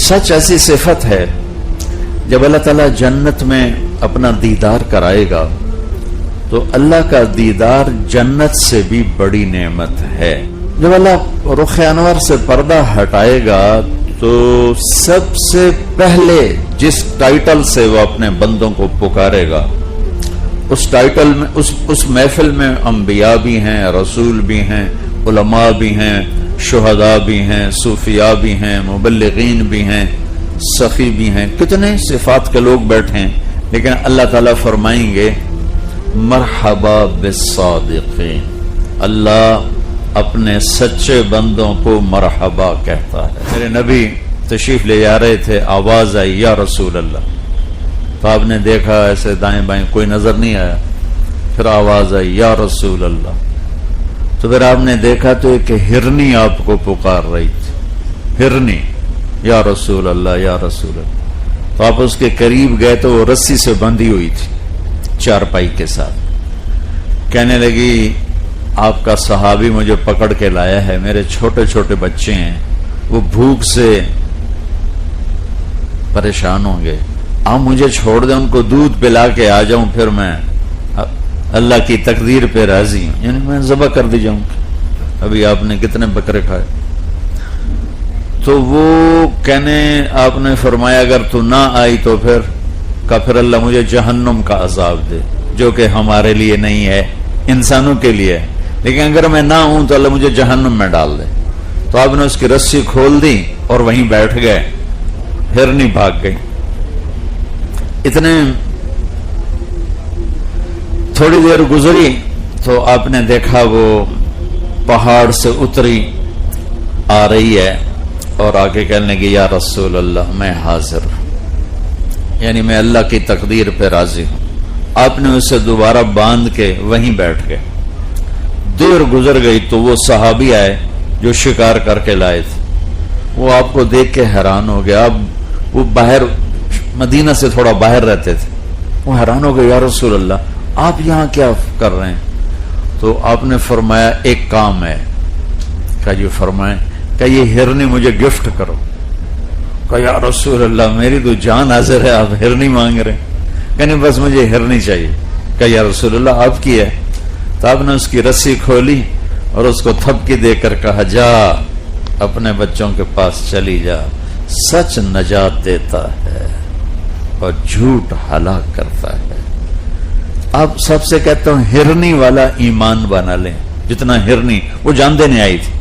سچ ایسی صفت ہے جب اللہ تعالیٰ جنت میں اپنا دیدار کرائے گا تو اللہ کا دیدار جنت سے بھی بڑی نعمت ہے۔ جب اللہ رخ انور سے پردہ ہٹائے گا تو سب سے پہلے جس ٹائٹل سے وہ اپنے بندوں کو پکارے گا اس ٹائٹل میں اس محفل میں انبیاء بھی ہیں، رسول بھی ہیں، علماء بھی ہیں، شہداء بھی ہیں، صوفیاء بھی ہیں، مبلغین بھی ہیں، سخی بھی ہیں، کتنے صفات کے لوگ بیٹھے ہیں، لیکن اللہ تعالیٰ فرمائیں گے مرحبا بالصادقین۔ اللہ اپنے سچے بندوں کو مرحبا کہتا ہے۔ میرے نبی تشریف لے جا رہے تھے، آواز آئی یا رسول اللہ، تو آپ نے دیکھا ایسے دائیں بائیں کوئی نظر نہیں آیا، پھر آواز آئی یا رسول اللہ، تو پھر آپ نے دیکھا تو ایک ہرنی آپ کو پکار رہی تھی، ہرنی، یا رسول اللہ یا رسول اللہ۔ تو آپ اس کے قریب گئے تو وہ رسی سے بندھی ہوئی تھی چارپائی کے ساتھ، کہنے لگی آپ کا صحابی مجھے پکڑ کے لایا ہے، میرے چھوٹے چھوٹے بچے ہیں، وہ بھوک سے پریشان ہوں گے، آپ مجھے چھوڑ دیں، ان کو دودھ پلا کے آ جاؤں، پھر میں اللہ کی تقدیر پہ راضی ہوں، یعنی میں ذبح کر دی جاؤں۔ ابھی آپ نے کتنے بکرے کھائے؟ تو وہ کہنے آپ نے فرمایا اگر تو نہ آئی تو پھر اللہ مجھے جہنم کا عذاب دے، جو کہ ہمارے لیے نہیں ہے، انسانوں کے لیے ہے، لیکن اگر میں نہ ہوں تو اللہ مجھے جہنم میں ڈال دے۔ تو آپ نے اس کی رسی کھول دی اور وہیں بیٹھ گئے، ہرنی بھاگ گئی۔ اتنے تھوڑی دیر گزری تو آپ نے دیکھا وہ پہاڑ سے اتری آ رہی ہے اور آگے کہنے لگی یا رسول اللہ میں حاضر ہوں، یعنی میں اللہ کی تقدیر پہ راضی ہوں۔ آپ نے اسے دوبارہ باندھ کے وہیں بیٹھ گئے۔ دیر گزر گئی تو وہ صحابی آئے جو شکار کر کے لائے تھے، وہ آپ کو دیکھ کے حیران ہو گیا۔ اب وہ باہر مدینہ سے تھوڑا باہر رہتے تھے، وہ حیران ہو گئے یا رسول اللہ آپ یہاں کیا کر رہے ہیں؟ تو آپ نے فرمایا ایک کام ہے۔ کہا جی فرمائیں۔ کہ یہ ہرنی مجھے گفٹ کرو۔ کہا یا رسول اللہ میری تو جان حاضر ہے، آپ ہرنی مانگ رہے ہیں؟ کہنے بس مجھے ہرنی چاہیے۔ کہا یا رسول اللہ آپ کی ہے؟ تو آپ نے اس کی رسی کھولی اور اس کو تھپکی دے کر کہا جا اپنے بچوں کے پاس چلی جا، سچ نجات دیتا ہے اور جھوٹ ہلاک کرتا ہے۔ آپ سب سے کہتا ہوں ہرنی والا ایمان بنا لیں، جتنا ہرنی وہ جان دینے آئی تھی،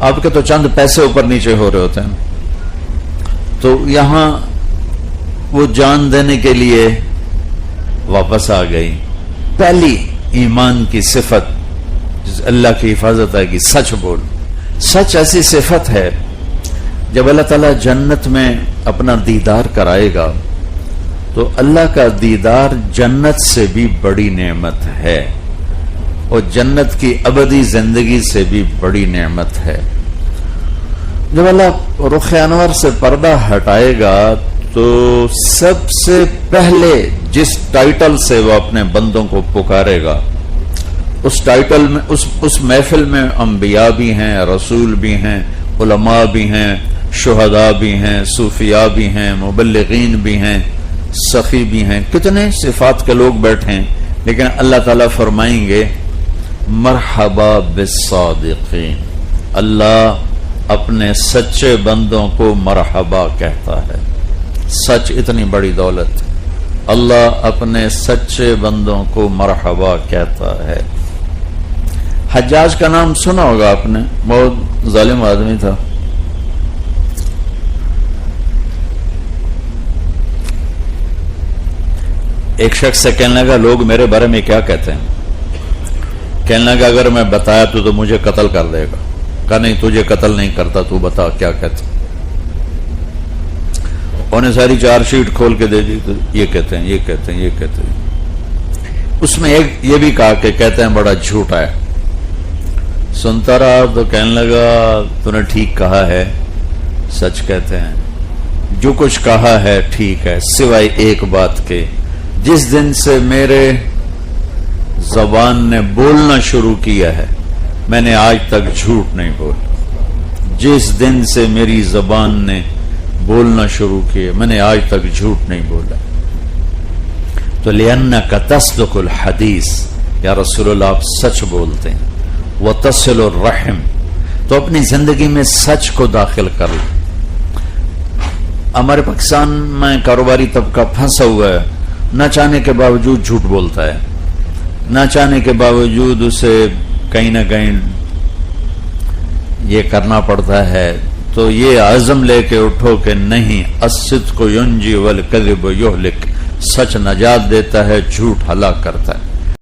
آپ کے تو چند پیسے اوپر نیچے ہو رہے ہوتے ہیں، تو یہاں وہ جان دینے کے لیے واپس آ گئی۔ پہلی ایمان کی صفت جس اللہ کی حفاظت آئے گی، سچ بول۔ سچ ایسی صفت ہے جب اللہ تعالیٰ جنت میں اپنا دیدار کرائے گا تو اللہ کا دیدار جنت سے بھی بڑی نعمت ہے اور جنت کی ابدی زندگی سے بھی بڑی نعمت ہے۔ جب اللہ رخ انور سے پردہ ہٹائے گا تو سب سے پہلے جس ٹائٹل سے وہ اپنے بندوں کو پکارے گا اس ٹائٹل میں اس محفل میں انبیاء بھی ہیں، رسول بھی ہیں، علماء بھی ہیں، شہداء بھی ہیں، صوفیاء بھی ہیں، مبلغین بھی ہیں، سخی بھی ہیں، کتنے صفات کے لوگ بیٹھے ہیں، لیکن اللہ تعالیٰ فرمائیں گے مرحبا بالصادقین۔ اللہ اپنے سچے بندوں کو مرحبا کہتا ہے۔ سچ اتنی بڑی دولت، اللہ اپنے سچے بندوں کو مرحبا کہتا ہے۔ حجاج کا نام سنا ہوگا آپ نے، بہت ظالم آدمی تھا۔ ایک شخص سے کہنے لگا لوگ میرے بارے میں کیا کہتے ہیں؟ کہنے لگا اگر میں بتایا تو مجھے قتل کر دے گا۔ کہا نہیں تجھے قتل نہیں کرتا، تو بتا کیا کہتے ہیں۔ انہیں ساری چار شیٹ کھول کے دے دی، تو یہ کہتے ہیں، یہ کہتے ہیں، یہ کہتے ہیں۔ اس میں ایک یہ بھی کہا کہ کہتے ہیں بڑا جھوٹا ہے۔ سنتا رہا تو کہنے لگا تو نے ٹھیک کہا ہے، سچ کہتے ہیں، جو کچھ کہا ہے ٹھیک ہے، سوائے ایک بات کے، جس دن سے میرے زبان نے بولنا شروع کیا ہے میں نے آج تک جھوٹ نہیں بولا۔ جس دن سے میری زبان نے بولنا شروع کیے، میں نے آج تک جھوٹ نہیں بولا۔ تو لِأَنَّكَ تَصْدُقُ الْحَدِيث، یا رسول اللہ آپ سچ بولتے ہیں، وَتَصِلُ الرَّحِمْ، تو اپنی زندگی میں سچ کو داخل کر لیں۔ ہمارے پاکستان میں کاروباری طبقہ پھنسا ہوا ہے، نہ چاہنے کے باوجود جھوٹ بولتا ہے، نہ چاہنے کے باوجود اسے کہیں نہ کہیں یہ کرنا پڑتا ہے۔ تو یہ عزم لے کے اٹھو کہ نہیں، الصدق ینجی والکذب یہلک، سچ نجات دیتا ہے، جھوٹ ہلاک کرتا ہے۔